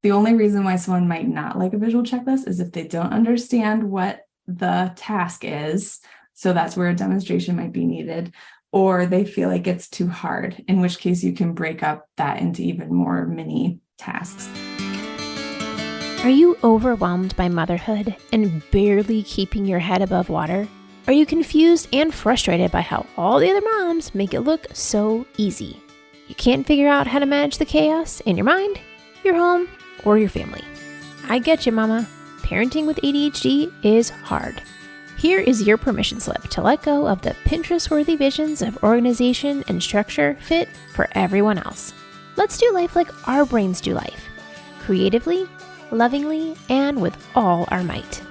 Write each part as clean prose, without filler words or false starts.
The only reason why someone might not like a visual checklist is if they don't understand what the task is. So that's where a demonstration might be needed, or they feel like it's too hard, in which case you can break up that into even more mini tasks. Are you overwhelmed by motherhood and barely keeping your head above water? Are you confused and frustrated by how all the other moms make it look so easy? You can't figure out how to manage the chaos in your mind, your home, or your family. I get you, mama. Parenting with ADHD is hard. Here is your permission slip to let go of the Pinterest-worthy visions of organization and structure fit for everyone else. Let's do life like our brains do life, creatively, lovingly, and with all our might.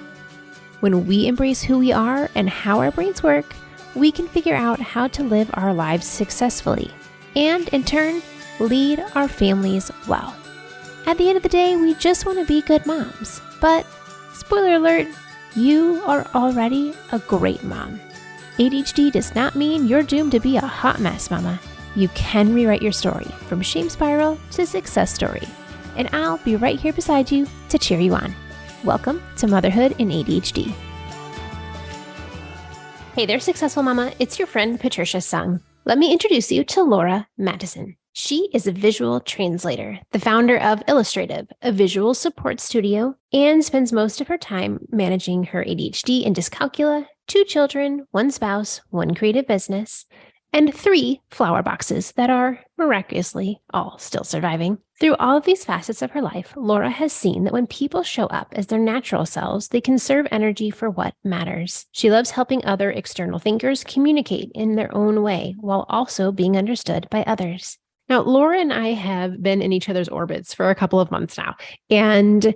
When we embrace who we are and how our brains work, we can figure out how to live our lives successfully and, in turn, lead our families well. At the end of the day, we just want to be good moms. But, spoiler alert, you are already a great mom. ADHD does not mean you're doomed to be a hot mess, mama. You can rewrite your story from shame spiral to success story. And I'll be right here beside you to cheer you on. Welcome to Motherhood in ADHD. Hey there, successful mama. It's your friend Patricia Sung. Let me introduce you to Laura Matteson. She is a visual translator, the founder of Illustrative, a visual support studio, and spends most of her time managing her ADHD and dyscalculia, 2 children, 1 spouse, 1 creative business, and 3 flower boxes that are miraculously all still surviving. Through all of these facets of her life, Laura has seen that when people show up as their natural selves, they conserve energy for what matters. She loves helping other external thinkers communicate in their own way while also being understood by others. Now, Laura and I have been in each other's orbits for a couple of months now, and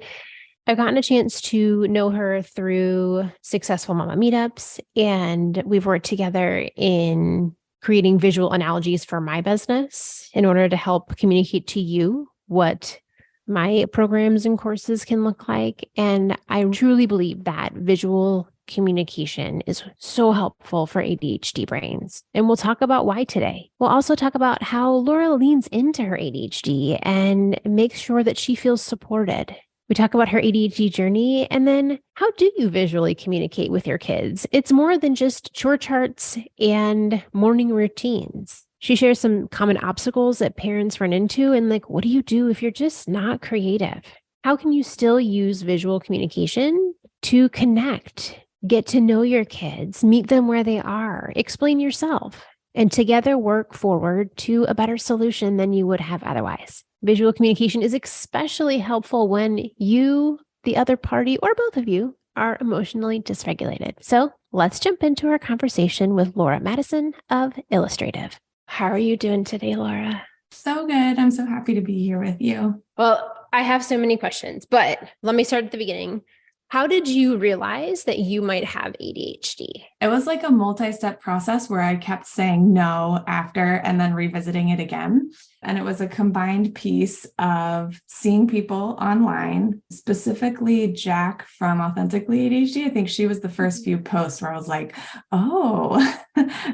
I've gotten a chance to know her through Successful Mama meetups, and we've worked together in creating visual analogies for my business in order to help communicate to you what my programs and courses can look like. And I truly believe that visual communication is so helpful for ADHD brains. And we'll talk about why today. We'll also talk about how Laura leans into her ADHD and makes sure that she feels supported. We talk about her ADHD journey, and then how do you visually communicate with your kids? It's more than just chore charts and morning routines. She shares some common obstacles that parents run into and what do you do if you're just not creative? How can you still use visual communication to connect, get to know your kids, meet them where they are, explain yourself, and together work forward to a better solution than you would have otherwise? Visual communication is especially helpful when you, the other party, or both of you are emotionally dysregulated. So let's jump into our conversation with Laura Matteson of Illustrative. How are you doing today, Laura? So good. I'm so happy to be here with you. Well, I have so many questions, but let me start at the beginning. How did you realize that you might have ADHD? It was like a multi-step process where I kept saying no after and then revisiting it again. And it was a combined piece of seeing people online, specifically Jack from Authentically ADHD. I think she was the first few posts where I was like, oh,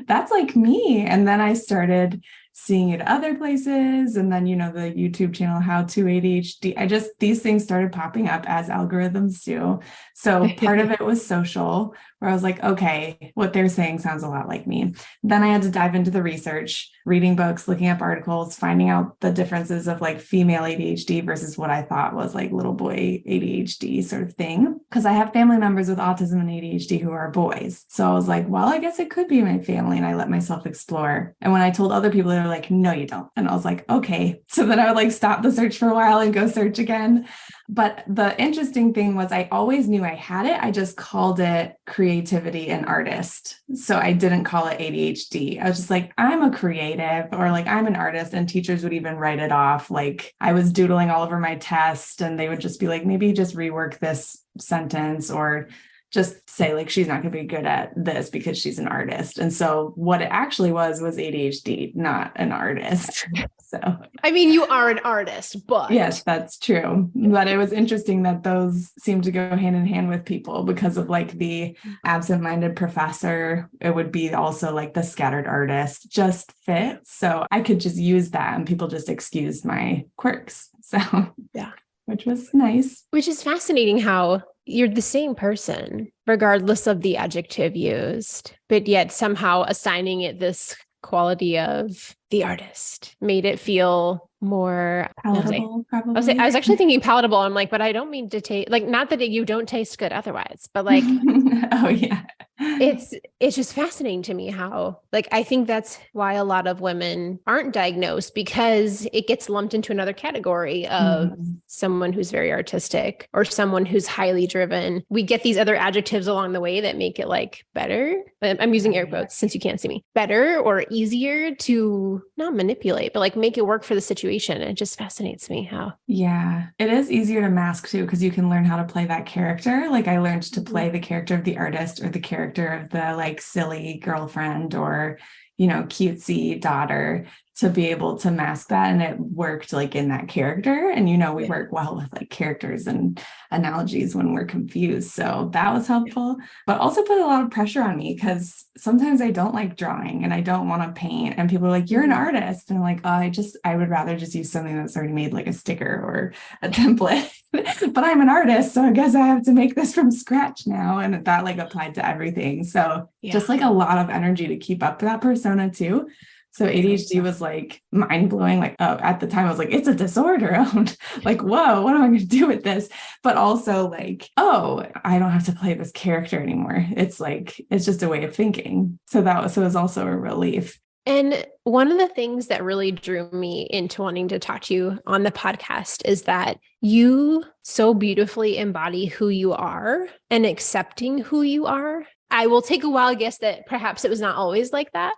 that's like me. And then I started seeing it other places. And then, the YouTube channel, How to ADHD. These things started popping up as algorithms do. So part of it was social, where I was like, okay, what they're saying sounds a lot like me. Then I had to dive into the research, reading books, looking up articles, finding out the differences of female ADHD versus what I thought was little boy ADHD sort of thing. Because I have family members with autism and ADHD who are boys. So I was like, well, I guess it could be my family. And I let myself explore. And when I told other people, they were like, no, you don't. And I was like, okay. So then I would stop the search for a while and go search again. But the interesting thing was I always knew I had it. I just called it creativity and artist. So I didn't call it ADHD. I was just like, I'm a creative, or I'm an artist. And teachers would even write it off. I was doodling all over my test and they would just be like, maybe just rework this sentence, or just say she's not going to be good at this because she's an artist. And so what it actually was ADHD, not an artist. So, I mean, you are an artist, but yes, that's true. But it was interesting that those seem to go hand in hand with people because of the absent-minded professor. It would be also the scattered artist just fit. So I could just use that and people just excused my quirks. So yeah. which was nice. Which is fascinating how you're the same person, regardless of the adjective used, but yet somehow assigning it this quality of the artist made it feel more Palatable, probably. I was actually thinking palatable. I'm like, but I don't mean to taste, like, not that you don't taste good otherwise, but like, oh yeah. it's just fascinating to me how, like, I think that's why a lot of women aren't diagnosed, because it gets lumped into another category of someone who's very artistic or someone who's highly driven. We get these other adjectives along the way that make it like better. I'm using air quotes since you can't see me. Better or easier to not manipulate, but like make it work for the situation. It just fascinates me how. Yeah, it is easier to mask too, because you can learn how to play that character. Like I learned to play the character of the artist or the character of the like silly girlfriend or, cutesy daughter, to be able to mask that. And it worked like in that character. And, we work well with like characters and analogies when we're confused. So that was helpful, but also put a lot of pressure on me because sometimes I don't like drawing and I don't want to paint. And people are like, you're an artist. And I'm like, oh, I would rather just use something that's already made, like a sticker or a template, but I'm an artist. So I guess I have to make this from scratch now. And that like applied to everything. So just like a lot of energy to keep up that persona too. So ADHD was like mind blowing. Like, oh, at the time I was like, it's a disorder. Like, whoa, what am I going to do with this? But also like, oh, I don't have to play this character anymore. It's like, it's just a way of thinking. So it was also a relief. And one of the things that really drew me into wanting to talk to you on the podcast is that you so beautifully embody who you are and accepting who you are. I will take a wild guess that perhaps it was not always like that,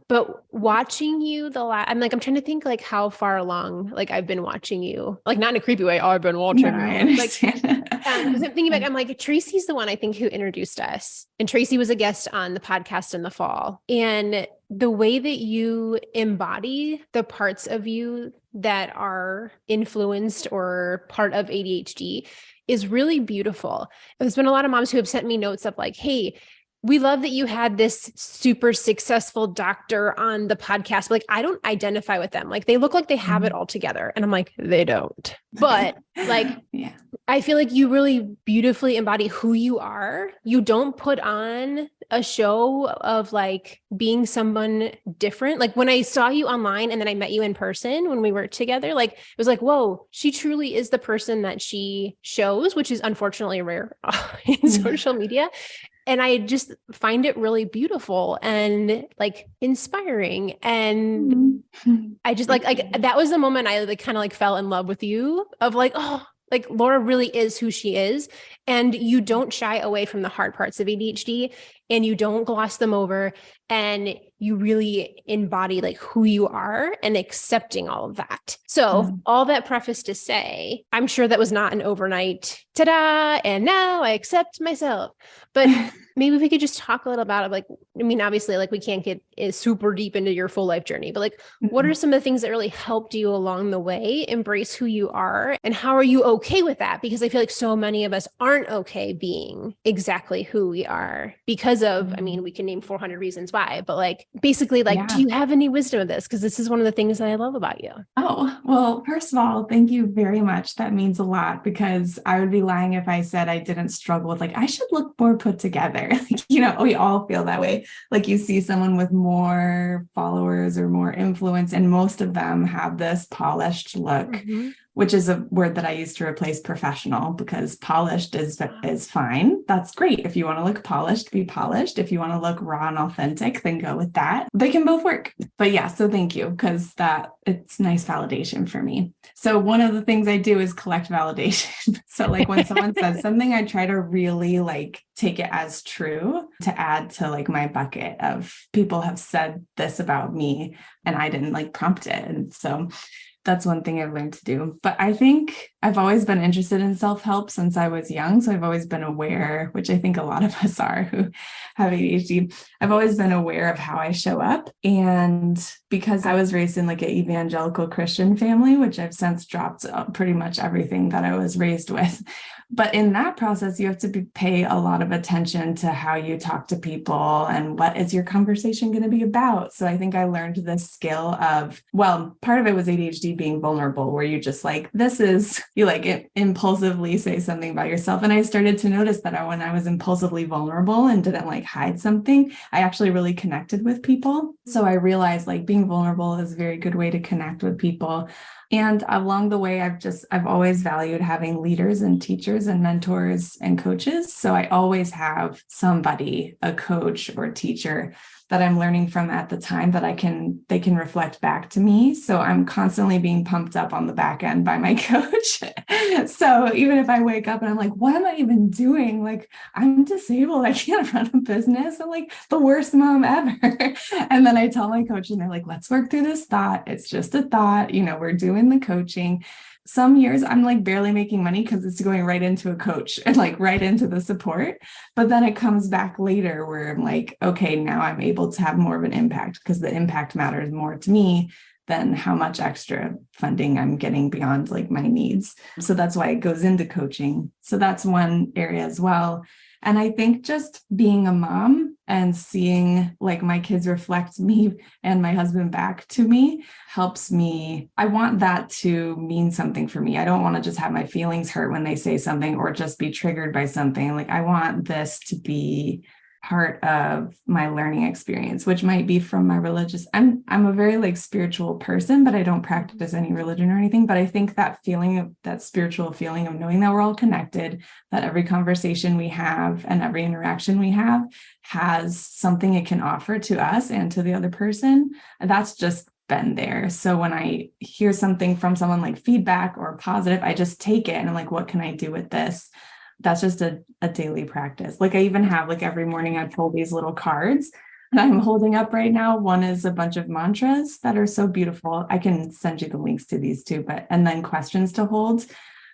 but watching you I'm trying to think like how far along, like I've been watching you, like not in a creepy way. Oh, I've been watching you. Like, I'm thinking back, I'm like, Tracy's the one I think who introduced us, and Tracy was a guest on the podcast in the fall. And the way that you embody the parts of you that are influenced or part of ADHD is really beautiful. There's been a lot of moms who have sent me notes of like, hey, we love that you had this super successful doctor on the podcast. But like, I don't identify with them. Like they look like they have it all together. And I'm like, they don't. But like, I feel like you really beautifully embody who you are. You don't put on a show of like being someone different. Like when I saw you online and then I met you in person when we worked together, like it was like, whoa, she truly is the person that she shows, which is unfortunately rare in social media. And I just find it really beautiful and like inspiring. And I just like that was the moment I like kind of like fell in love with you of like, oh, like Laura really is who she is. And you don't shy away from the hard parts of ADHD and you don't gloss them over. And you really embody like who you are and accepting all of that. So all that preface to say, I'm sure that was not an overnight ta-da, and now I accept myself. But maybe if we could just talk a little about it. Like, I mean, obviously, like we can't get super deep into your full life journey, but like, what are some of the things that really helped you along the way embrace who you are? And how are you okay with that? Because I feel like so many of us aren't okay being exactly who we are because of, I mean, we can name 400 reasons why, but like, basically, like, do you have any wisdom of this? Because this is one of the things that I love about you. Oh, well, first of all, thank you very much. That means a lot because I would be lying if I said I didn't struggle with like, I should look more put together. We all feel that way. Like you see someone with more followers or more influence, and most of them have this polished look, which is a word that I use to replace professional because polished is fine. That's great. If you want to look polished, be polished. If you want to look raw and authentic, then go with that. They can both work. But yeah, so thank you because it's nice validation for me. So one of the things I do is collect validation. So like when someone says something, I try to really like take it as true to add to like my bucket of people have said this about me and I didn't like prompt it. And so that's one thing I've learned to do. But I think I've always been interested in self-help since I was young. So I've always been aware, which I think a lot of us are who have ADHD. I've always been aware of how I show up. And because I was raised in like an evangelical Christian family, which I've since dropped pretty much everything that I was raised with. But in that process, you have to pay a lot of attention to how you talk to people and what is your conversation going to be about. So I think I learned this skill of, well, part of it was ADHD being vulnerable, where you just like, this is you like impulsively say something about yourself. And I started to notice that when I was impulsively vulnerable and didn't like hide something, I actually really connected with people. So I realized like being vulnerable is a very good way to connect with people. And along the way, I've always valued having leaders and teachers and mentors and coaches. So I always have somebody, a coach or teacher that I'm learning from at the time that they can reflect back to me. So I'm constantly being pumped up on the back end by my coach. So even if I wake up and I'm like, what am I even doing? Like, I'm disabled. I can't run a business. I'm like the worst mom ever. And then I tell my coach and they're like, let's work through this thought. It's just a thought. We're doing the coaching. Some years I'm like barely making money because it's going right into a coach and like right into the support. But then it comes back later where I'm like, okay, now I'm able to have more of an impact because the impact matters more to me than how much extra funding I'm getting beyond like my needs. So that's why it goes into coaching. So that's one area as well. And I think just being a mom and seeing like my kids reflect me and my husband back to me helps me. I want that to mean something for me. I don't want to just have my feelings hurt when they say something or just be triggered by something. Like I want this to be part of my learning experience, which might be from my I'm a very like spiritual person, but I don't practice any religion or anything. But I think that spiritual feeling of knowing that we're all connected, that every conversation we have and every interaction we have has something it can offer to us and to the other person. That's just been there. So when I hear something from someone like feedback or positive, I just take it and I'm like, what can I do with this? That's just a daily practice. Like I even have like every morning I pull these little cards and I'm holding up right now. One is a bunch of mantras that are so beautiful. I can send you the links to these too, and then questions to hold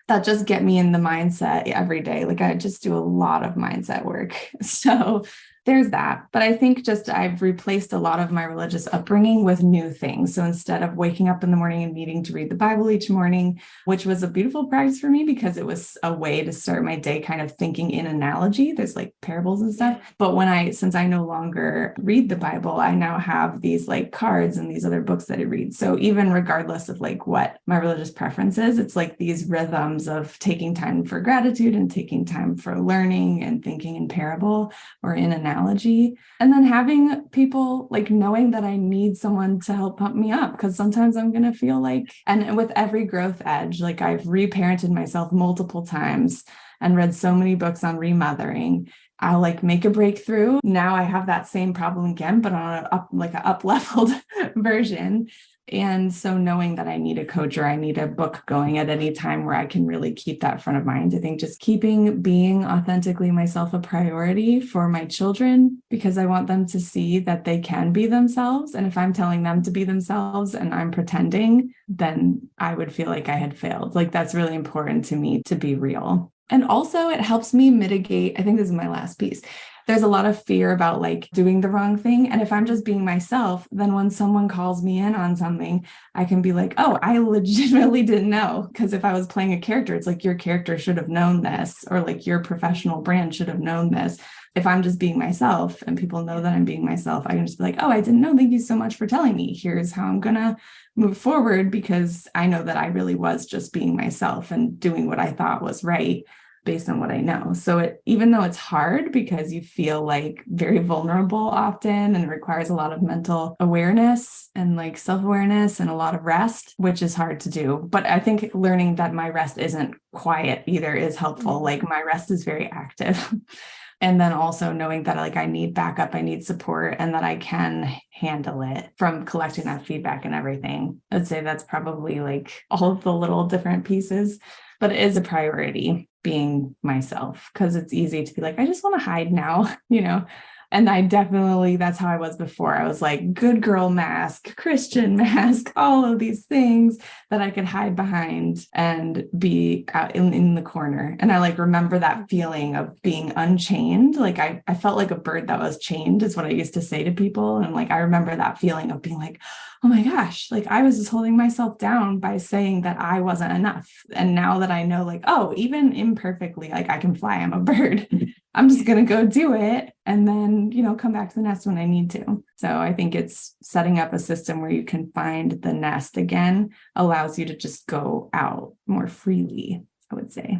that just get me in the mindset every day. Like I just do a lot of mindset work. So there's that. But I think just I've replaced a lot of my religious upbringing with new things. So instead of waking up in the morning and needing to read the Bible each morning, which was a beautiful practice for me because it was a way to start my day kind of thinking in analogy. There's like parables and stuff. But since I no longer read the Bible, I now have these like cards and these other books that I read. So even regardless of like what my religious preference is, it's like these rhythms of taking time for gratitude and taking time for learning and thinking in parable or in analogy. And then having people like knowing that I need someone to help pump me up because sometimes I'm going to feel like, and with every growth edge, like I've reparented myself multiple times and read so many books on remothering. I'll like make a breakthrough. Now I have that same problem again, but on an up-leveled version. And so knowing that I need a coach or I need a book going at any time where I can really keep that front of mind. I think just keeping being authentically myself a priority for my children, because I want them to see that they can be themselves. And if I'm telling them to be themselves and I'm pretending, then I would feel like I had failed. Like that's really important to me to be real. And also it helps me mitigate, I think this is my last piece. There's a lot of fear about like doing the wrong thing. And if I'm just being myself, then when someone calls me in on something, I can be like, oh, I legitimately didn't know. Because if I was playing a character, it's like your character should have known this, or like your professional brand should have known this. If I'm just being myself and people know that I'm being myself, I can just be like, oh, I didn't know. Thank you so much for telling me. Here's how I'm going to move forward because I know that I really was just being myself and doing what I thought was right based on what I know. So even though it's hard because you feel like very vulnerable often and it requires a lot of mental awareness and like self-awareness and a lot of rest, which is hard to do. But I think learning that my rest isn't quiet either is helpful. Like my rest is very active. And then also knowing that like I need backup, I need support, and that I can handle it from collecting that feedback and everything. I'd say that's probably like all of the little different pieces, but it is a priority being myself because it's easy to be like, I just want to hide now, And that's how I was before. I was like good girl mask, Christian mask, all of these things that I could hide behind and be out in the corner. And I like remember that feeling of being unchained. Like I felt like a bird that was chained is what I used to say to people. And like, I remember that feeling of being like, oh my gosh, like I was just holding myself down by saying that I wasn't enough. And now that I know like, oh, even imperfectly, like I can fly, I'm a bird. I'm just going to go do it and then, come back to the nest when I need to. So I think it's setting up a system where you can find the nest again, allows you to just go out more freely, I would say.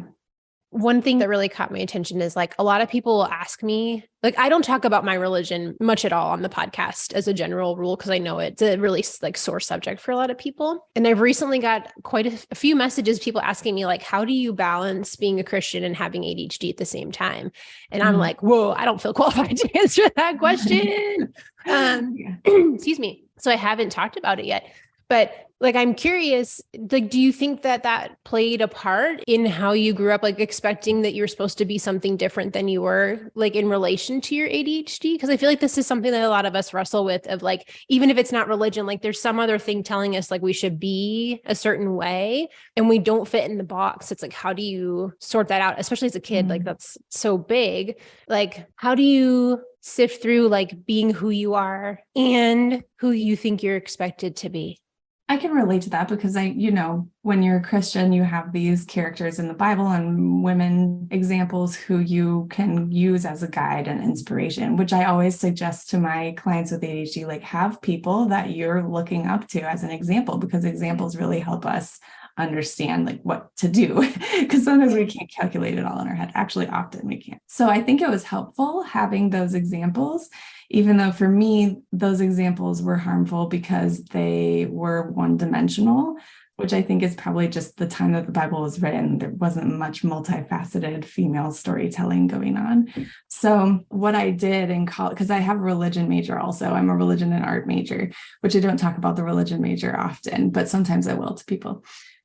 One thing that really caught my attention is like a lot of people will ask me, like, I don't talk about my religion much at all on the podcast as a general rule, because I know it's a really like sore subject for a lot of people. And I've recently got quite a few messages, people asking me like, how do you balance being a Christian and having ADHD at the same time? And I'm like, whoa, I don't feel qualified to answer that question. Excuse me. So I haven't talked about it yet, but like, I'm curious, like, do you think that played a part in how you grew up, like expecting that you're supposed to be something different than you were, like in relation to your ADHD? Because I feel like this is something that a lot of us wrestle with, of like, even if it's not religion, like there's some other thing telling us like we should be a certain way and we don't fit in the box. It's like, how do you sort that out? Especially as a kid, like that's so big. Like, how do you sift through like being who you are and who you think you're expected to be? I can relate to that because when you're a Christian, you have these characters in the Bible and women examples who you can use as a guide and inspiration, which I always suggest to my clients with ADHD, like have people that you're looking up to as an example, because examples really help us understand like what to do, because sometimes we can't calculate it all in our head. Actually, often we can't. So I think it was helpful having those examples, even though for me, those examples were harmful because they were one-dimensional, which I think is probably just the time that the Bible was written. There wasn't much multifaceted female storytelling going on. So what I did in college, because I have a religion major also, I'm a religion and art major, which I don't talk about the religion major often, but sometimes I will to people.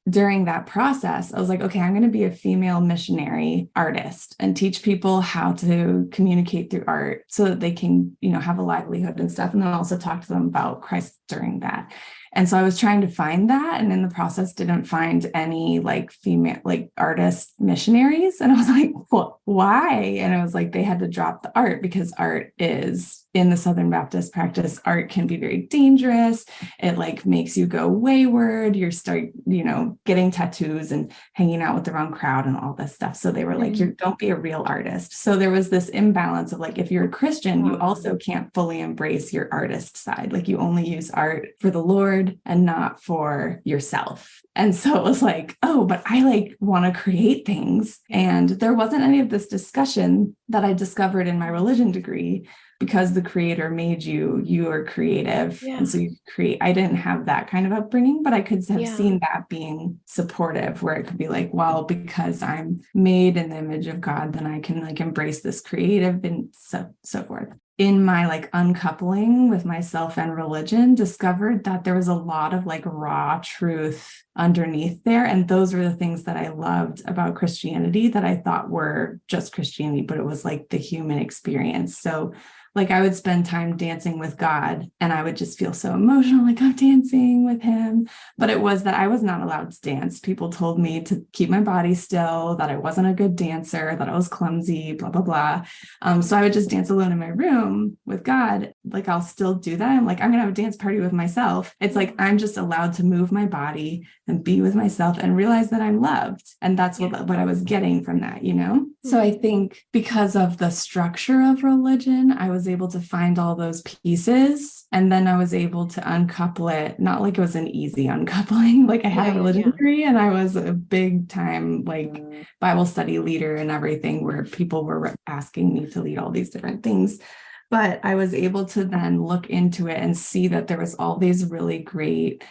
During that process, I was like, okay, I'm going to be a female missionary artist and teach people how to communicate through art so that they can, have a livelihood and stuff. And then also talk to them about Christ during that. And so I was trying to find that, and in the process didn't find any like female, like artist missionaries. And I was like, well, why? And I was like, they had to drop the art because art is, in the Southern Baptist practice, art can be very dangerous. It like makes you go wayward. You start, getting tattoos and hanging out with the wrong crowd and all this stuff. So they were like, don't be a real artist. So there was this imbalance of like, if you're a Christian, you also can't fully embrace your artist side. Like you only use art for the Lord and not for yourself. And so it was like, oh, but I like want to create things. And there wasn't any of this discussion that I discovered in my religion degree, because the creator made you are creative. Yeah. And so you create. I didn't have that kind of upbringing, but I could have seen that being supportive, where it could be like, well, because I'm made in the image of God, then I can like embrace this creative and so forth. In my like uncoupling with myself and religion, discovered that there was a lot of like raw truth underneath there. And those were the things that I loved about Christianity that I thought were just Christianity, but it was like the human experience. So like I would spend time dancing with God and I would just feel so emotional, like I'm dancing with him. But it was that I was not allowed to dance. People told me to keep my body still, that I wasn't a good dancer, that I was clumsy, blah, blah, blah. So I would just dance alone in my room with God. Like I'll still do that. I'm like, I'm going to have a dance party with myself. It's like, I'm just allowed to move my body and be with myself and realize that I'm loved. And that's what I was getting from that, So I think because of the structure of religion, I was able to find all those pieces, and then I was able to uncouple it. Not like it was an easy uncoupling. Like I had a religion degree and I was a big time like Bible study leader and everything, where people were asking me to lead all these different things. But I was able to then look into it and see that there was all these really great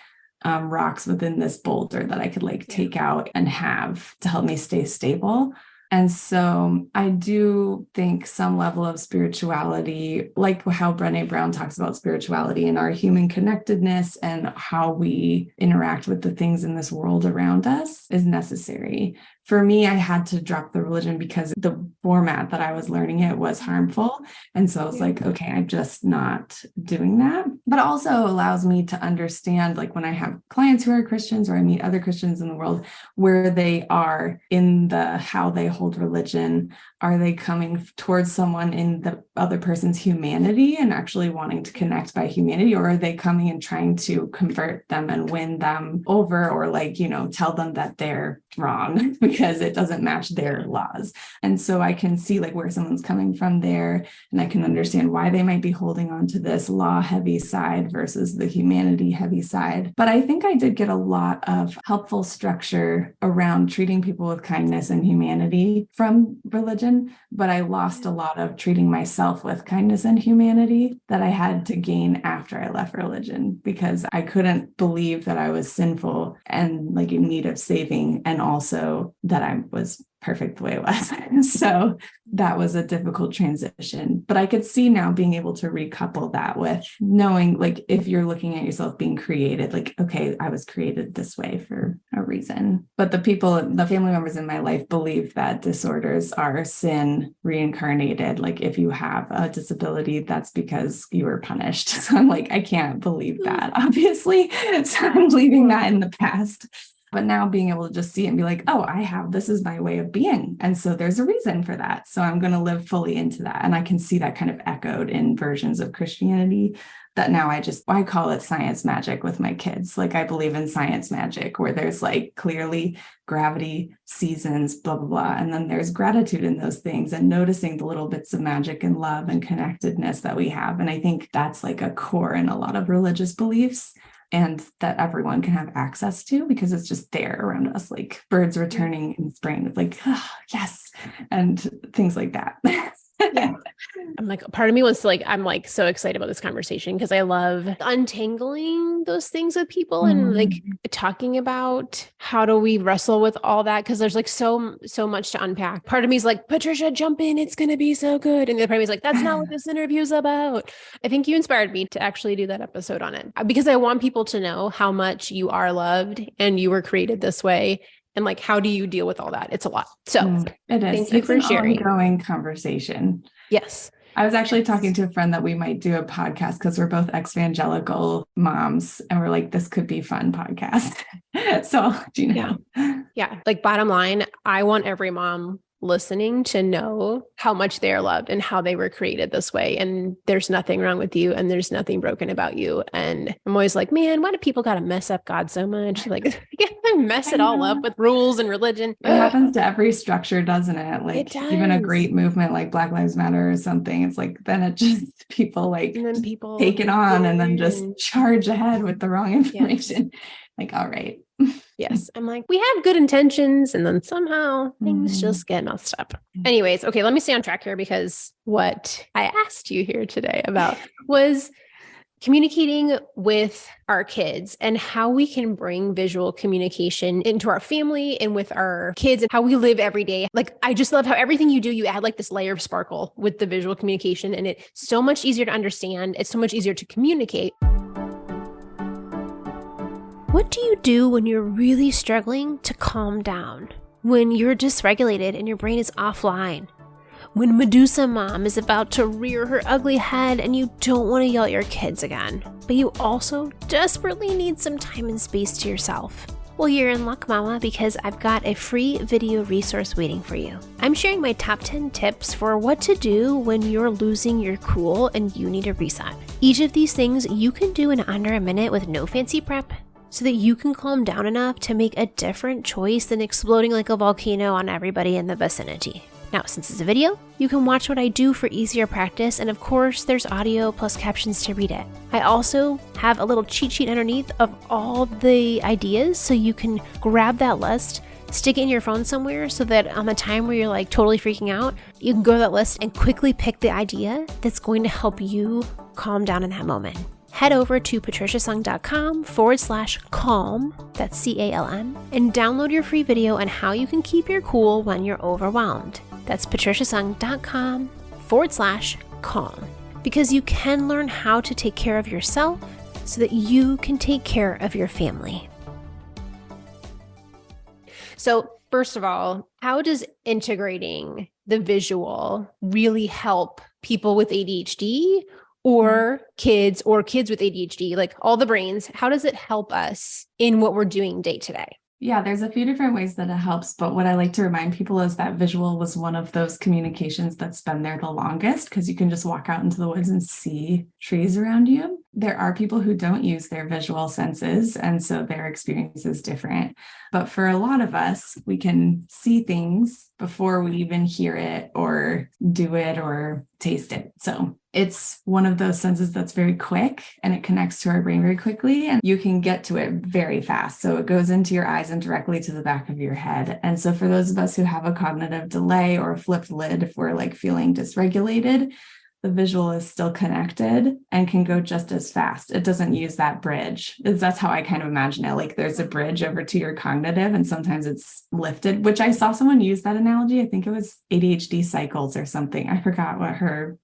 rocks within this boulder that I could like take out and have to help me stay stable. And so I do think some level of spirituality, like how Brené Brown talks about spirituality and our human connectedness and how we interact with the things in this world around us, is necessary. For me, I had to drop the religion because the format that I was learning it was harmful. And so I was like, okay, I'm just not doing that. but also allows me to understand, like when I have clients who are Christians or I meet other Christians in the world, where they are in the how they hold religion. Are they coming towards someone in the other person's humanity and actually wanting to connect by humanity? Or are they coming and trying to convert them and win them over, or like, tell them that they're wrong because it doesn't match their laws? And so I can see like where someone's coming from there, and I can understand why they might be holding on to this law heavy side versus the humanity heavy side. But I think I did get a lot of helpful structure around treating people with kindness and humanity from religion. But I lost a lot of treating myself with kindness and humanity that I had to gain after I left religion, because I couldn't believe that I was sinful and like in need of saving, and also that I was perfect the way it was. So that was a difficult transition. But I could see now being able to recouple that with knowing, like, if you're looking at yourself being created, like, okay, I was created this way for a reason. But the family members in my life believe that disorders are sin reincarnated. Like, if you have a disability, that's because you were punished. So I'm like, I can't believe that, obviously. So I'm leaving that in the past. But now being able to just see it and be like, oh, this is my way of being. And so there's a reason for that. So I'm going to live fully into that. And I can see that kind of echoed in versions of Christianity that now I call it science magic with my kids. Like, I believe in science magic, where there's like clearly gravity, seasons, blah, blah, blah. And then there's gratitude in those things and noticing the little bits of magic and love and connectedness that we have. And I think that's like a core in a lot of religious beliefs, and that everyone can have access to, because it's just there around us, like birds returning in spring. It's like, oh, yes, and things like that. Yeah. I'm like, part of me wants to I'm so excited about this conversation because I love untangling those things with people and like talking about how do we wrestle with all that? Cause there's like so much to unpack. Part of me is like, Patricia, jump in. It's going to be so good. And the other part of me is like, that's not what this interview is about. I think you inspired me to actually do that episode on it, because I want people to know how much you are loved and you were created this way. And like, how do you deal with all that? It's a lot. So it is. Thank you for sharing. Ongoing conversation. Yes. I was actually talking to a friend that we might do a podcast, because we're both ex-evangelical moms, and we're like, this could be fun podcast. So, Yeah. Like, bottom line, I want every mom listening to know how much they're loved and how they were created this way. And there's nothing wrong with you and there's nothing broken about you. And I'm always like, man, why do people got to mess up God so much? Like, mess it all up with rules and religion. It happens to every structure, doesn't it? Like, even a great movement like Black Lives Matter or something, it's like, then it just people take it on and then just charge ahead with the wrong information. Like, all right. Yes. I'm like, we had good intentions and then somehow things just get messed up. Anyways, okay, let me stay on track here, because what I asked you here today about was communicating with our kids and how we can bring visual communication into our family and with our kids and how we live every day. Like, I just love how everything you do, you add like this layer of sparkle with the visual communication, and it's so much easier to understand. It's so much easier to communicate. What do you do when you're really struggling to calm down? When you're dysregulated and your brain is offline? When Medusa mom is about to rear her ugly head and you don't want to yell at your kids again, but you also desperately need some time and space to yourself? Well, you're in luck, mama, because I've got a free video resource waiting for you. I'm sharing my top 10 tips for what to do when you're losing your cool and you need a reset. Each of these things you can do in under a minute with no fancy prep, so that you can calm down enough to make a different choice than exploding like a volcano on everybody in the vicinity. Now, since it's a video, you can watch what I do for easier practice, and of course, there's audio plus captions to read it. I also have a little cheat sheet underneath of all the ideas, so you can grab that list, stick it in your phone somewhere, so that on the time where you're like totally freaking out, you can go to that list and quickly pick the idea that's going to help you calm down in that moment. Head over to patriciasung.com/calm, that's C-A-L-M, and download your free video on how you can keep your cool when you're overwhelmed. That's patriciasung.com/calm, because you can learn how to take care of yourself so that you can take care of your family. So first of all, how does integrating the visual really help people with ADHD or kids with ADHD, like all the brains? How does it help us in what we're doing day to day? Yeah, there's a few different ways that it helps, but what I like to remind people is that visual was one of those communications that's been there the longest, because you can just walk out into the woods and see trees around you. There are people who don't use their visual senses, and so their experience is different. But for a lot of us, we can see things before we even hear it or do it or taste it. So it's one of those senses that's very quick, and it connects to our brain very quickly, and you can get to it very fast. So it goes into your eyes and directly to the back of your head. And so for those of us who have a cognitive delay or a flipped lid, if we're like feeling dysregulated, the visual is still connected and can go just as fast. It doesn't use that bridge. That's how I kind of imagine it. Like there's a bridge over to your cognitive, and sometimes it's lifted, which I saw someone use that analogy. I think it was ADHD cycles or something. I forgot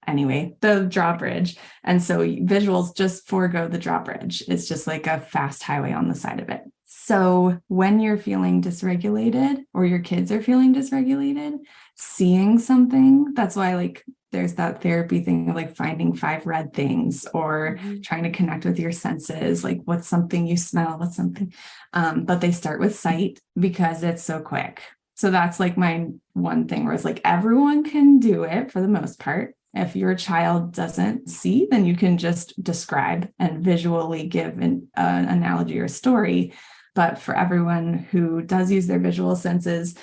anyway, the drawbridge. And so visuals just forego the drawbridge. It's just like a fast highway on the side of it. So when you're feeling dysregulated or your kids are feeling dysregulated, seeing something, that's why there's that therapy thing of like finding 5 red things or trying to connect with your senses. Like what's something you smell, what's something, but they start with sight because it's so quick. So that's like my one thing where it's like everyone can do it for the most part. If your child doesn't see, then you can just describe and visually give an analogy or a story. But for everyone who does use their visual senses,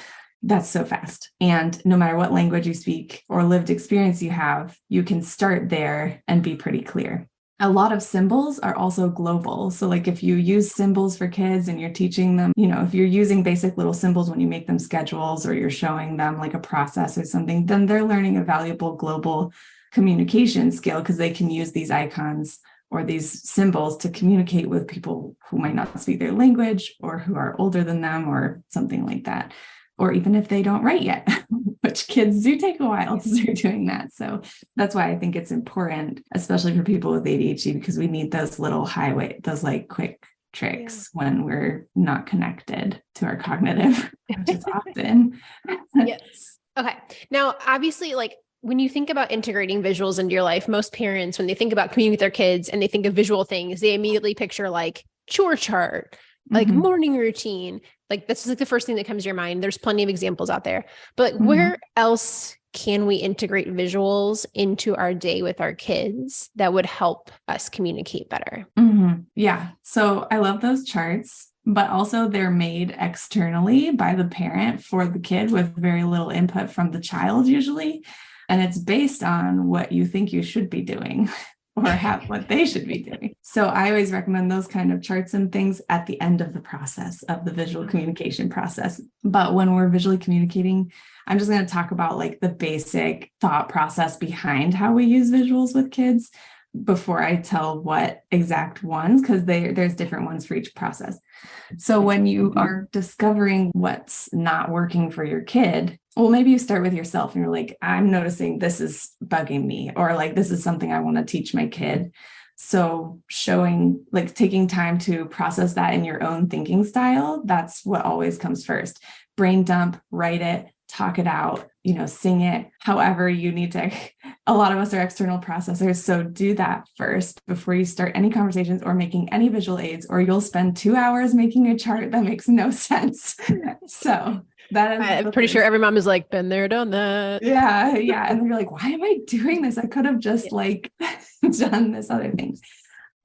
that's so fast. And no matter what language you speak or lived experience you have, you can start there and be pretty clear. A lot of symbols are also global. So like if you use symbols for kids and you're teaching them, if you're using basic little symbols when you make them schedules or you're showing them like a process or something, then they're learning a valuable global communication skill because they can use these icons or these symbols to communicate with people who might not speak their language or who are older than them or something like that. Or even if they don't write yet, which kids do take a while to start doing that. So that's why I think it's important, especially for people with ADHD, because we need those little those like quick tricks when we're not connected to our cognitive, which is often. Yes. Okay. Now, obviously, like when you think about integrating visuals into your life, most parents, when they think about communicating with their kids and they think of visual things, they immediately picture like chore chart, like morning routine. Like that's like the first thing that comes to your mind. There's plenty of examples out there, but like, where else can we integrate visuals into our day with our kids that would help us communicate better? Yeah. So I love those charts, but also they're made externally by the parent for the kid with very little input from the child usually. And it's based on what you think you should be doing or what they should be doing. So I always recommend those kind of charts and things at the end of the process of the visual communication process. But when we're visually communicating, I'm just going to talk about like the basic thought process behind how we use visuals with kids before I tell what exact ones, because there's different ones for each process. So when you are discovering what's not working for your kid, well, maybe you start with yourself and you're like, I'm noticing this is bugging me, or like, this is something I want to teach my kid. So taking time to process that in your own thinking style, that's what always comes first. Brain dump, write it, talk it out, sing it, however you need to. A lot of us are external processors. So do that first before you start any conversations or making any visual aids, or you'll spend 2 hours making a chart that makes no sense. So that is, I'm pretty sure every mom is like, been there, done that. Yeah. Yeah. And you're like, why am I doing this? I could have just done this other thing.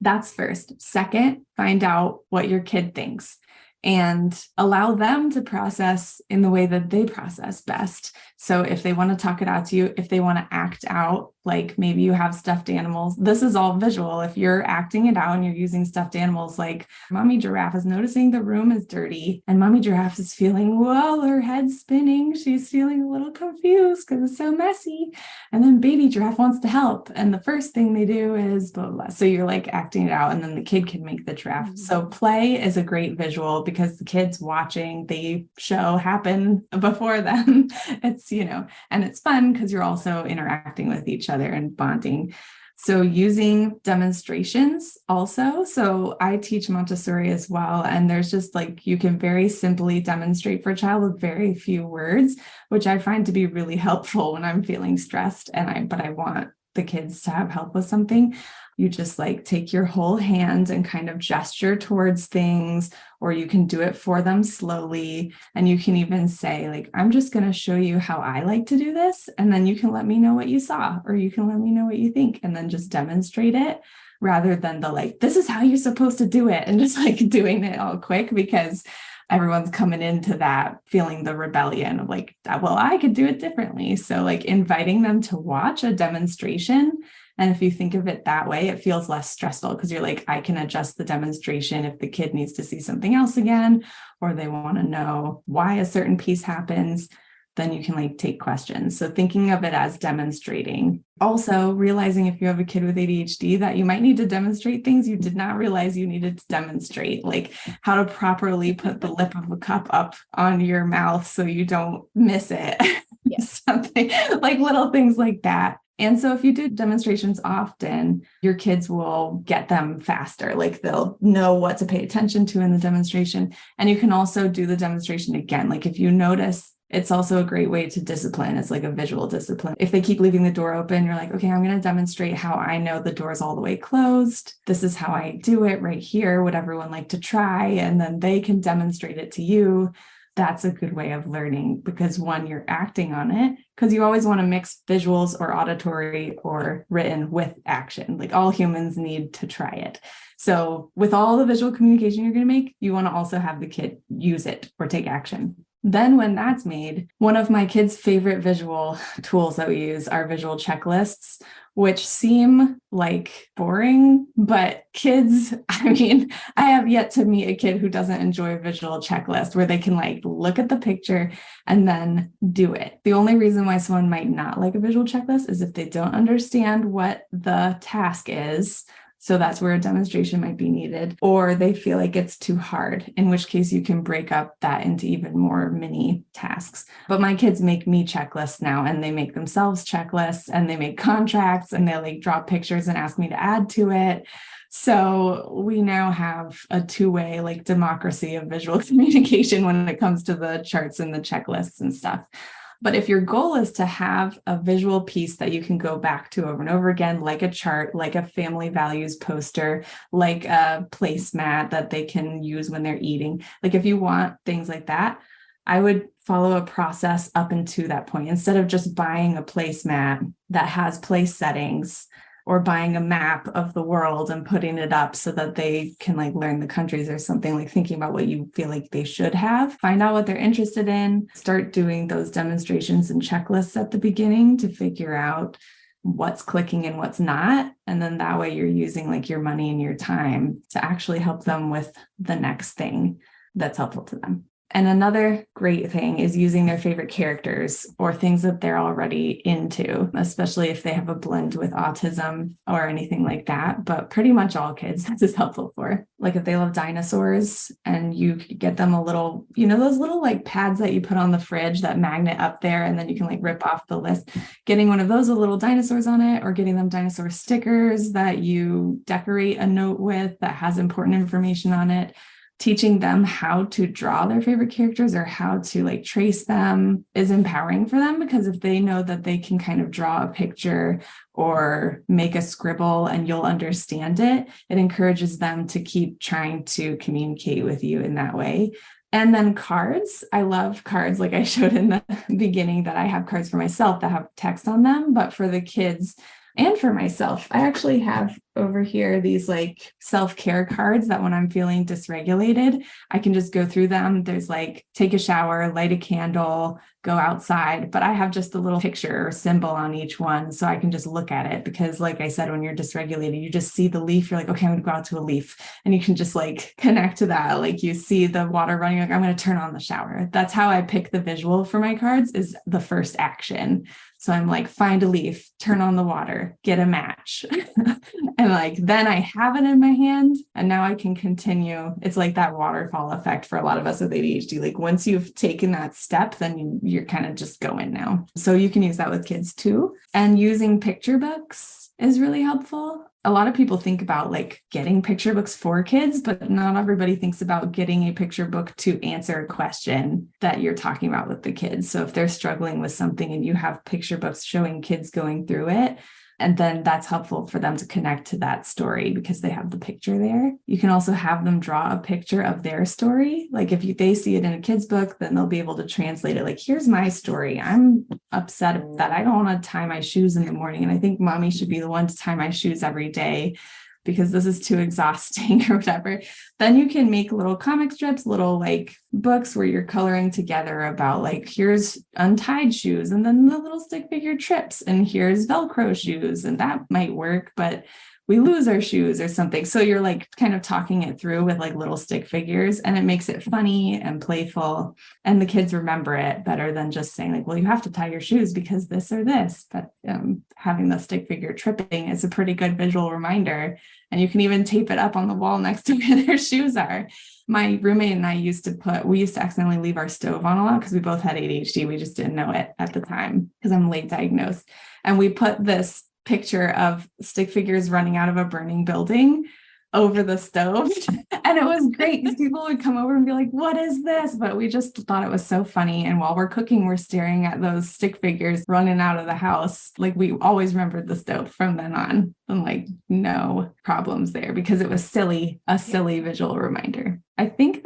That's first. Second, find out what your kid thinks and allow them to process in the way that they process best. So if they want to talk it out to you, if they want to act out, like maybe you have stuffed animals, this is all visual. If you're acting it out and you're using stuffed animals, like mommy giraffe is noticing the room is dirty and mommy giraffe is feeling, well, her head's spinning. She's feeling a little confused because it's so messy. And then baby giraffe wants to help. And the first thing they do is blah, blah, blah. So you're like acting it out and then the kid can make the giraffe. So play is a great visual because the kids watching the show happen before them. It's, and it's fun because you're also interacting with each other and bonding. So using demonstrations also. So I teach Montessori as well. And there's just you can very simply demonstrate for a child with very few words, which I find to be really helpful when I'm feeling stressed but I want the kids to have help with something, you just like take your whole hand and kind of gesture towards things, or you can do it for them slowly. And you can even say like, I'm just going to show you how I like to do this. And then you can let me know what you saw, or you can let me know what you think, and then just demonstrate it rather than the like, this is how you're supposed to do it. And just like doing it all quick, because everyone's coming into that feeling the rebellion of like, well, I could do it differently. So like inviting them to watch a demonstration. And if you think of it that way, it feels less stressful because you're like, I can adjust the demonstration if the kid needs to see something else again, or they want to know why a certain piece happens, then you can like take questions. So thinking of it as demonstrating. Also realizing if you have a kid with ADHD that you might need to demonstrate things you did not realize you needed to demonstrate, like how to properly put the lip of a cup up on your mouth so you don't miss it. Yeah. Something like little things like that. And so if you do demonstrations often, your kids will get them faster. Like they'll know what to pay attention to in the demonstration. And you can also do the demonstration again. Like if you notice, it's also a great way to discipline. It's like a visual discipline. If they keep leaving the door open, you're like, okay, I'm going to demonstrate how I know the door is all the way closed. This is how I do it right here. Would everyone like to try? And then they can demonstrate it to you. That's a good way of learning because one, you're acting on it, because you always want to mix visuals or auditory or written with action. Like all humans need to try it. So with all the visual communication you're going to make, you want to also have the kid use it or take action. Then when that's made, one of my kids' favorite visual tools that we use are visual checklists, which seem like boring, but kids, I mean, I have yet to meet a kid who doesn't enjoy a visual checklist where they can like look at the picture and then do it. The only reason why someone might not like a visual checklist is if they don't understand what the task is. So that's where a demonstration might be needed, or they feel like it's too hard, in which case you can break up that into even more mini tasks. But my kids make me checklists now, and they make themselves checklists, and they make contracts, and they like draw pictures and ask me to add to it. So we now have a two-way like democracy of visual communication when it comes to the charts and the checklists and stuff. But if your goal is to have a visual piece that you can go back to over and over again, like a chart, like a family values poster, like a placemat that they can use when they're eating, like if you want things like that, I would follow a process up into that point instead of just buying a placemat that has place settings, or buying a map of the world and putting it up so that they can like learn the countries or something. Like thinking about what you feel like they should have, find out what they're interested in, start doing those demonstrations and checklists at the beginning to figure out what's clicking and what's not. And then that way you're using like your money and your time to actually help them with the next thing that's helpful to them. And another great thing is using their favorite characters or things that they're already into, especially if they have a blend with autism or anything like that. But pretty much all kids, this is helpful for. Like if they love dinosaurs and you get them a little, you know, those little like pads that you put on the fridge that magnet up there, and then you can like rip off the list, getting one of those with little dinosaurs on it, or getting them dinosaur stickers that you decorate a note with that has important information on it. Teaching them how to draw their favorite characters or how to like trace them is empowering for them, because if they know that they can kind of draw a picture or make a scribble and you'll understand it, it encourages them to keep trying to communicate with you in that way. And then cards. I love cards. Like I showed in the beginning that I have cards for myself that have text on them, but for the kids and for myself, I actually have over here these like self-care cards that when I'm feeling dysregulated, I can just go through them. There's like take a shower, light a candle, go outside, but I have just a little picture or symbol on each one so I can just look at it, because like I said, when you're dysregulated, you just see the leaf, you're like, okay, I'm gonna go out to a leaf, and you can just like connect to that. Like you see the water running, like I'm gonna turn on the shower. That's how I pick the visual for my cards, is the first action. So I'm like, find a leaf, turn on the water, get a match. And like, then I have it in my hand and now I can continue. It's like that waterfall effect for a lot of us with ADHD. Like once you've taken that step, then you're kind of just going now. So you can use that with kids too. And using picture books is really helpful. A lot of people think about like getting picture books for kids, but not everybody thinks about getting a picture book to answer a question that you're talking about with the kids. So if they're struggling with something and you have picture books showing kids going through it, And then that's helpful for them to connect to that story because they have the picture there. You can also have them draw a picture of their story. Like if they see it in a kid's book, then they'll be able to translate it. Like, here's my story. I'm upset that I don't want to tie my shoes in the morning. And I think mommy should be the one to tie my shoes every day because this is too exhausting or whatever. Then you can make little comic strips, little like books where you're coloring together about like, here's untied shoes and then the little stick figure trips and here's Velcro shoes. And that might work, but we lose our shoes or something. So you're like kind of talking it through with like little stick figures, and it makes it funny and playful. And the kids remember it better than just saying like, well, you have to tie your shoes because this or this. But having the stick figure tripping is a pretty good visual reminder. And you can even tape it up on the wall next to where their shoes are. My roommate and I used to accidentally leave our stove on a lot because we both had ADHD. We just didn't know it at the time because I'm late diagnosed. And we put this picture of stick figures running out of a burning building over the stove. And it was great because people would come over and be like, what is this? But we just thought it was so funny. And while we're cooking, we're staring at those stick figures running out of the house. Like we always remembered the stove from then on, and like no problems there because it was a silly visual reminder. I think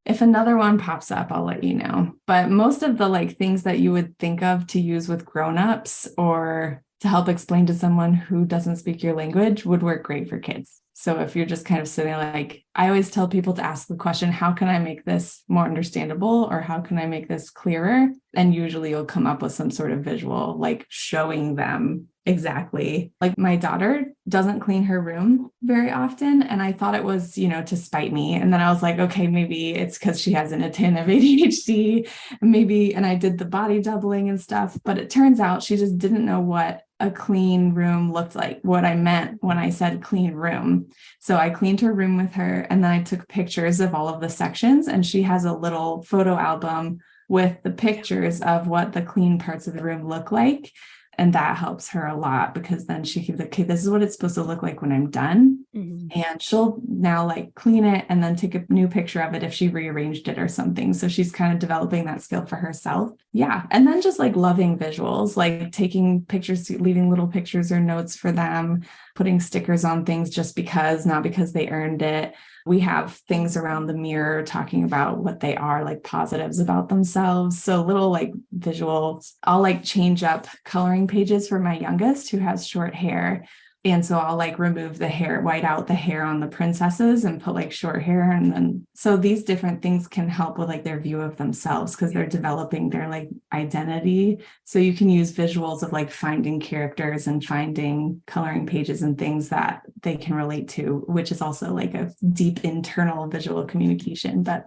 if another one pops up, I'll let you know. But most of the like things that you would think of to use with grownups or to help explain to someone who doesn't speak your language would work great for kids. So if you're just kind of sitting like, I always tell people to ask the question, how can I make this more understandable? Or how can I make this clearer? And usually you'll come up with some sort of visual, like showing them exactly. Like my daughter doesn't clean her room very often. And I thought it was, to spite me. And then I was like, okay, maybe it's because she has a tin of ADHD, and I did the body doubling and stuff. But it turns out she just didn't know what a clean room looked like, what I meant when I said clean room. So I cleaned her room with her, and then I took pictures of all of the sections, and she has a little photo album with the pictures of what the clean parts of the room look like. And that helps her a lot because then she can be like, okay, this is what it's supposed to look like when I'm done. Mm-hmm. And she'll now like clean it and then take a new picture of it if she rearranged it or something. So she's kind of developing that skill for herself. Yeah. And then just like loving visuals, like taking pictures, leaving little pictures or notes for them, putting stickers on things just because, not because they earned it. We have things around the mirror talking about what they are, like positives about themselves. So little like visuals. I'll like change up coloring pages for my youngest who has short hair. And so I'll like remove the hair, white out the hair on the princesses and put like short hair. And then, so these different things can help with like their view of themselves because they're developing their like identity. So you can use visuals of like finding characters and finding coloring pages and things that they can relate to, which is also like a deep internal visual communication. But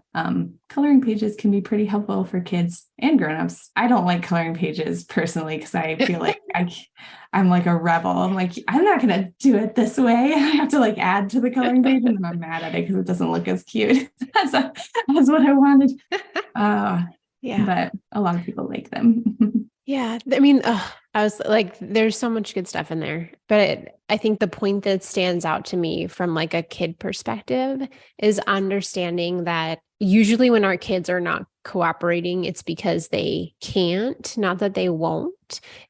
coloring pages can be pretty helpful for kids and grownups. I don't like coloring pages personally because I feel like I'm like a rebel. I'm like, I'm not going to do it this way. I have to like add to the coloring page and then I'm mad at it because it doesn't look as cute as what I wanted. Yeah. But a lot of people like them. Yeah. I mean, I was like, there's so much good stuff in there, but I think the point that stands out to me from like a kid perspective is understanding that usually when our kids are not cooperating, it's because they can't, not that they won't.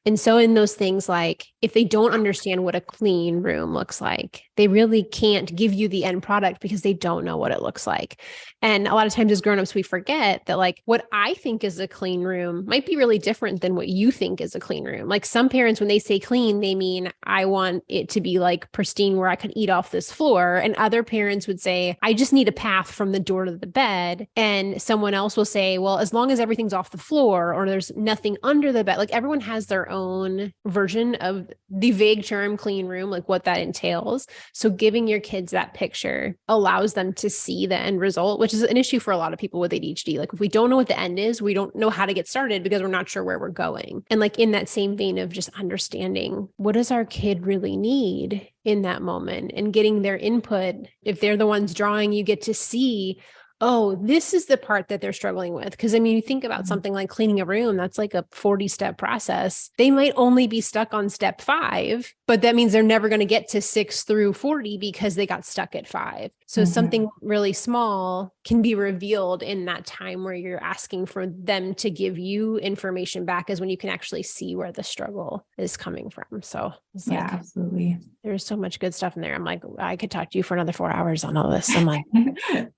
And so in those things, like if they don't understand what a clean room looks like, they really can't give you the end product because they don't know what it looks like. And a lot of times as grownups, we forget that like what I think is a clean room might be really different than what you think is a clean room. Like some parents, when they say clean, they mean I want it to be like pristine where I could eat off this floor. And other parents would say, I just need a path from the door to the bed. And someone else will say, well, as long as everything's off the floor or there's nothing under the bed, like everyone has their own version of the vague term clean room, like what that entails. So giving your kids that picture allows them to see the end result, which is an issue for a lot of people with ADHD. Like if we don't know what the end is, we don't know how to get started because we're not sure where we're going. And like in that same vein of just understanding what does our kid really need in that moment and getting their input. If they're the ones drawing, you get to see, oh, this is the part that they're struggling with. Because I mean, you think about something like cleaning a room, that's like a 40-step process. They might only be stuck on step 5, but that means they're never going to get to 6 through 40 because they got stuck at 5. So something really small can be revealed in that time where you're asking for them to give you information back, is when you can actually see where the struggle is coming from. So it's Yeah, like, absolutely. there's so much good stuff in there. I'm like, I could talk to you for another 4 hours on all this. I'm like,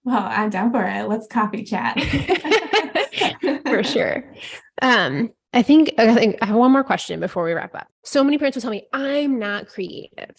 well, I'm down for it. Let's coffee chat. for sure. I think I have one more question before we wrap up. So many parents will tell me, I'm not creative.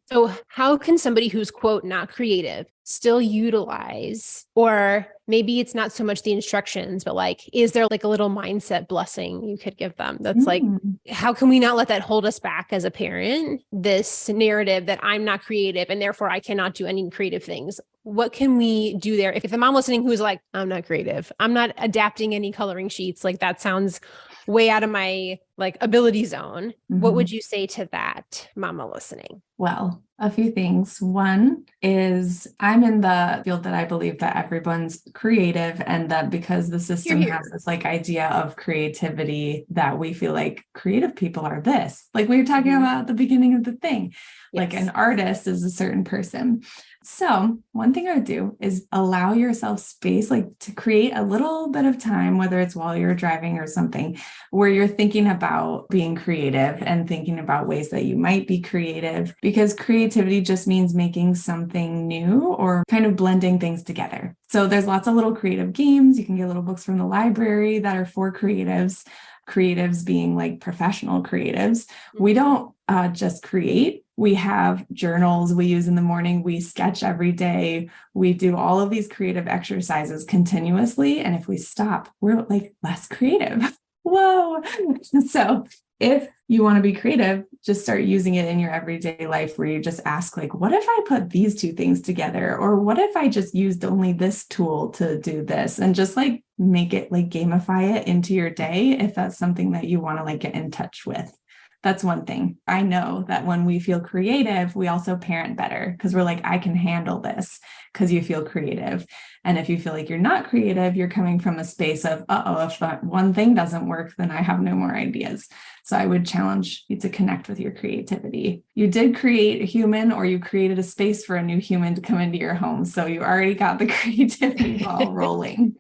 So how can somebody who's, quote, not creative still utilize, or maybe it's not so much the instructions, but like, is there like a little mindset blessing you could give them? That's like, how can we not let that hold us back as a parent? This narrative that I'm not creative and therefore I cannot do any creative things. What can we do there? If the mom listening who's like, I'm not creative, I'm not adapting any coloring sheets, like that sounds way out of my like ability zone. What would you say to that mama listening? Well, a few things. One is I'm in the field that I believe that everyone's creative, and that because the system has this like idea of creativity, that we feel like creative people are this, like we were talking about at the beginning of the thing, like an artist is a certain person. So one thing I would do is allow yourself space, like to create a little bit of time, whether it's while you're driving or something, where you're thinking about being creative and thinking about ways that you might be creative, because creativity just means making something new or kind of blending things together. So there's lots of little creative games. You can get little books from the library that are for creatives being like professional creatives. We don't just create. We have journals we use in the morning. We sketch every day. We do all of these creative exercises continuously. And if we stop, we're like less creative. Whoa. So if you want to be creative, just start using it in your everyday life, where you just ask, like, what if I put these two things together? Or what if I just used only this tool to do this? And just like make it, like gamify it into your day, if that's something that you want to like get in touch with. That's one thing. I know that when we feel creative, we also parent better, because we're like, I can handle this, because you feel creative. And if you feel like you're not creative, you're coming from a space of, if that one thing doesn't work, then I have no more ideas. So I would challenge you to connect with your creativity. You did create a human, or you created a space for a new human to come into your home. So you already got the creativity ball rolling.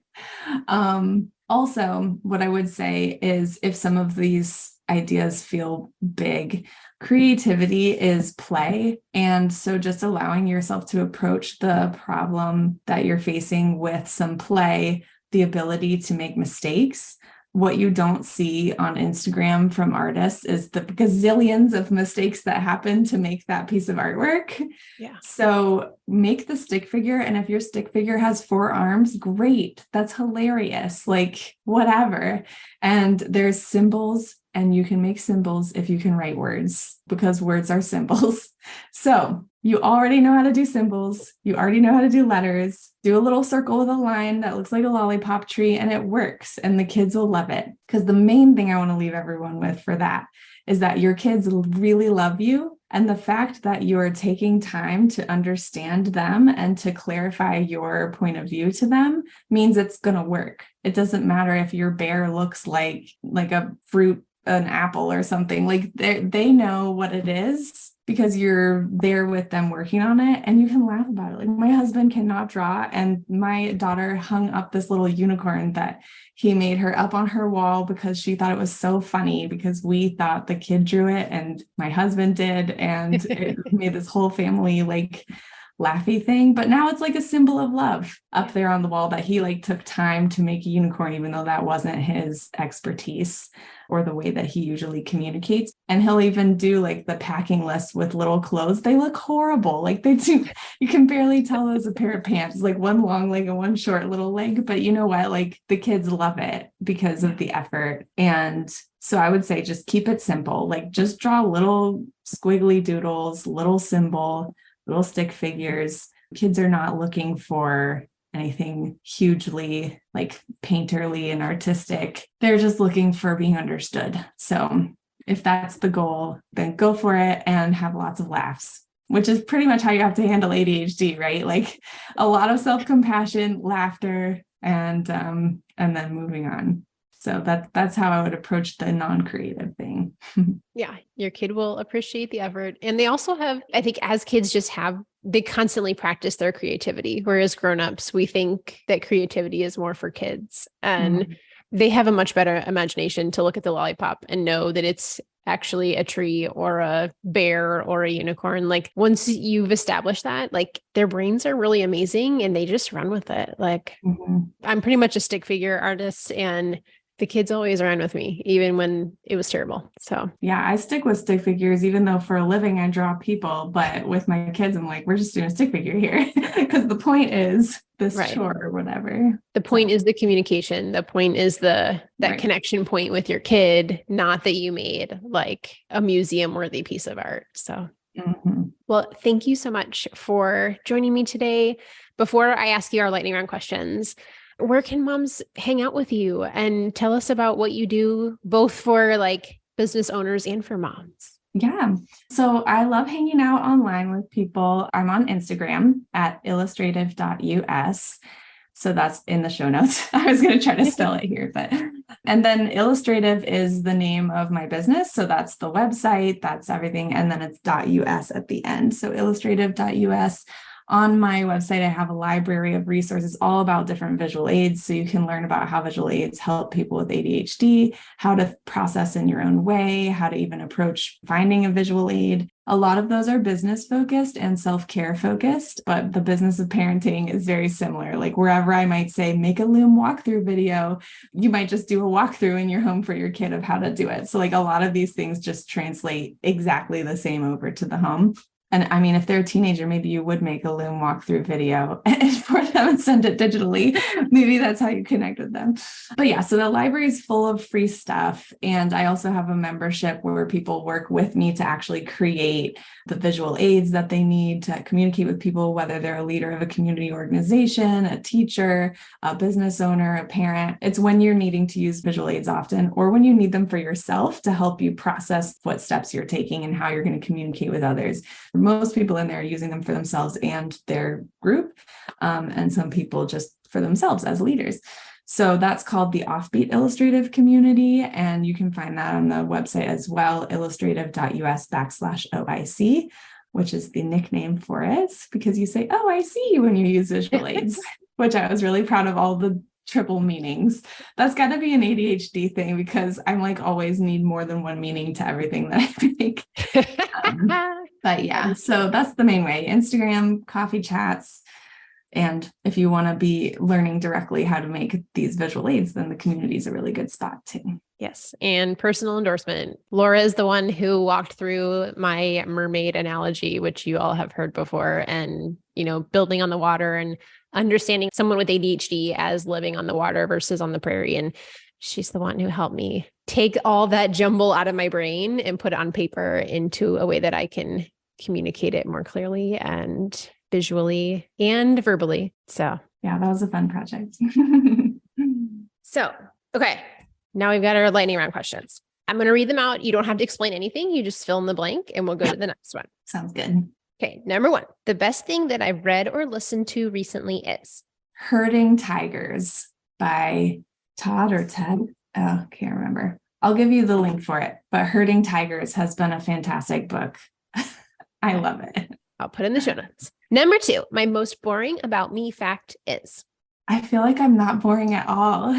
Also, what I would say is, if some of these ideas feel big, creativity is play. And so just allowing yourself to approach the problem that you're facing with some play, the ability to make mistakes. What you don't see on Instagram from artists is the gazillions of mistakes that happen to make that piece of artwork. Yeah. So make the stick figure. And if your stick figure has 4 arms, great. That's hilarious. Like whatever. And there's symbols, and you can make symbols if you can write words, because words are symbols. So you already know how to do symbols. You already know how to do letters. Do a little circle with a line that looks like a lollipop tree, and it works. And the kids will love it. Because the main thing I want to leave everyone with for that is that your kids really love you. And the fact that you're taking time to understand them and to clarify your point of view to them means it's going to work. It doesn't matter if your bear looks like a fruit, an apple or something. Like they know what it is, because you're there with them working on it, and you can laugh about it. Like my husband cannot draw, and my daughter hung up this little unicorn that he made her up on her wall because she thought it was so funny, because we thought the kid drew it and my husband did, and it made this whole family like laughy thing. But now it's like a symbol of love up there on the wall, that he like took time to make a unicorn, even though that wasn't his expertise or the way that he usually communicates. And he'll even do like the packing list with little clothes. They look horrible. Like they do. You can barely tell it's a pair of pants. It's like one long leg and one short little leg. But you know what? Like the kids love it because of the effort. And so I would say just keep it simple. Like just draw little squiggly doodles, little symbol, little stick figures. Kids are not looking for anything hugely like painterly and artistic. They're just looking for being understood. So if that's the goal, then go for it and have lots of laughs. which is pretty much how you have to handle ADHD, right? Like a lot of self-compassion, laughter, and then moving on. So that's how I would approach the non-creative thing. Yeah, your kid will appreciate the effort. And they also have, I think as kids they constantly practice their creativity. Whereas grownups, we think that creativity is more for kids. And they have a much better imagination to look at the lollipop and know that it's actually a tree or a bear or a unicorn. Like once you've established that, like their brains are really amazing and they just run with it. Like I'm pretty much a stick figure artist, and the kids always ran with me, even when it was terrible. So yeah, I stick with stick figures, even though for a living I draw people. But with my kids, I'm like, we're just doing a stick figure here because the point is this chore or whatever. The point is the communication. The point is that connection point with your kid, not that you made like a museum worthy piece of art. So, well, thank you so much for joining me today. Before I ask you our lightning round questions, where can moms hang out with you and tell us about what you do, both for like business owners and for moms? Yeah. So I love hanging out online with people. I'm on Instagram at illustrative.us. So that's in the show notes. I was going to try to spell it here, and then Illustrative is the name of my business. So that's the website, that's everything. And then it's .us at the end. So illustrative.us. On my website, I have a library of resources all about different visual aids. So you can learn about how visual aids help people with ADHD, how to process in your own way, how to even approach finding a visual aid. A lot of those are business focused and self-care focused, but the business of parenting is very similar. Like wherever I might say, make a Loom walkthrough video, you might just do a walkthrough in your home for your kid of how to do it. So like a lot of these things just translate exactly the same over to the home. And I mean, if they're a teenager, maybe you would make a Loom walkthrough video for them and send it digitally. Maybe that's how you connect with them. But yeah, so the library is full of free stuff. And I also have a membership where people work with me to actually create the visual aids that they need to communicate with people, whether they're a leader of a community organization, a teacher, a business owner, a parent. It's when you're needing to use visual aids often, or when you need them for yourself to help you process what steps you're taking and how you're going to communicate with others. Most people in there are using them for themselves and their group, and some people just for themselves as leaders. So that's called the Offbeat Illustrative Community, and you can find that on the website as well, illustrative.us/OIC, which is the nickname for it, because you say, oh, I see, when you use visual aids, which I was really proud of all the triple meanings. That's got to be an ADHD thing, because I'm like always need more than one meaning to everything that I make. But yeah, so that's the main way. Instagram, coffee chats. And if you want to be learning directly how to make these visual aids, then the community is a really good spot too. Yes. And personal endorsement. Laura is the one who walked through my mermaid analogy, which you all have heard before. And, building on the water and understanding someone with ADHD as living on the water versus on the prairie. And she's the one who helped me take all that jumble out of my brain and put it on paper into a way that I can communicate it more clearly and visually and verbally. So yeah, that was a fun project. So, okay. Now we've got our lightning round questions. I'm going to read them out. You don't have to explain anything. You just fill in the blank and we'll go to the next one. Sounds good. Okay. Number 1, the best thing that I've read or listened to recently is Herding Tigers by Todd or Ted. Oh, can't remember. I'll give you the link for it. But Herding Tigers has been a fantastic book. I love it. I'll put in the show notes. Number 2, my most boring about me fact is I feel like I'm not boring at all.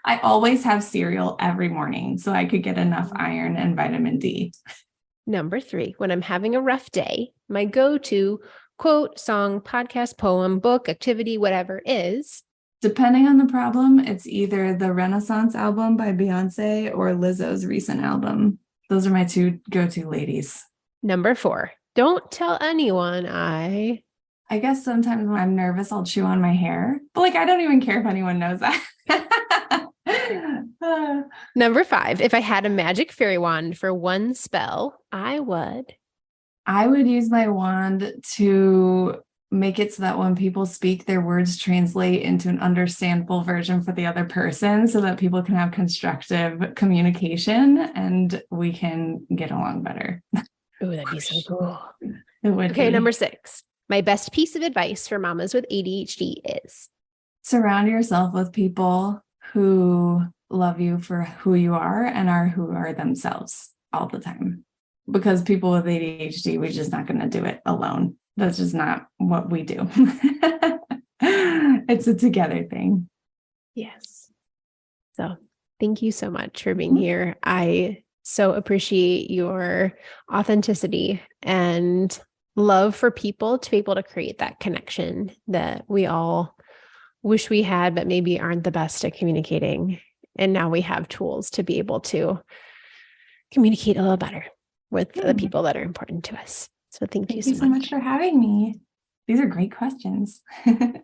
I always have cereal every morning so I could get enough iron and vitamin D. Number 3, when I'm having a rough day, my go-to quote, song, podcast, poem, book, activity, whatever is. Depending on the problem, it's either the Renaissance album by Beyonce or Lizzo's recent album. Those are my 2 go-to ladies. Number 4, don't tell anyone I guess sometimes when I'm nervous, I'll chew on my hair. But I don't even care if anyone knows that. Number 5, if I had a magic fairy wand for one spell, I would use my wand to make it so that when people speak, their words translate into an understandable version for the other person so that people can have constructive communication and we can get along better. Oh, that'd be so cool. It would Okay, be. number 6. My best piece of advice for mamas with ADHD is Surround yourself with people who love you for who you are and who are themselves all the time. Because people with ADHD, we're just not going to do it alone. That's just not what we do. It's a together thing. yes. So thank you so much for being here. I so appreciate your authenticity and love for people to be able to create that connection that we all wish we had, but maybe aren't the best at communicating. And now we have tools to be able to communicate a little better with the people that are important to us. So thank you so much for having me. These are great questions. Thanks.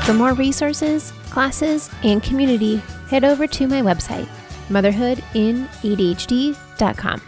For more resources, classes, and community, head over to my website, motherhoodinadhd.com.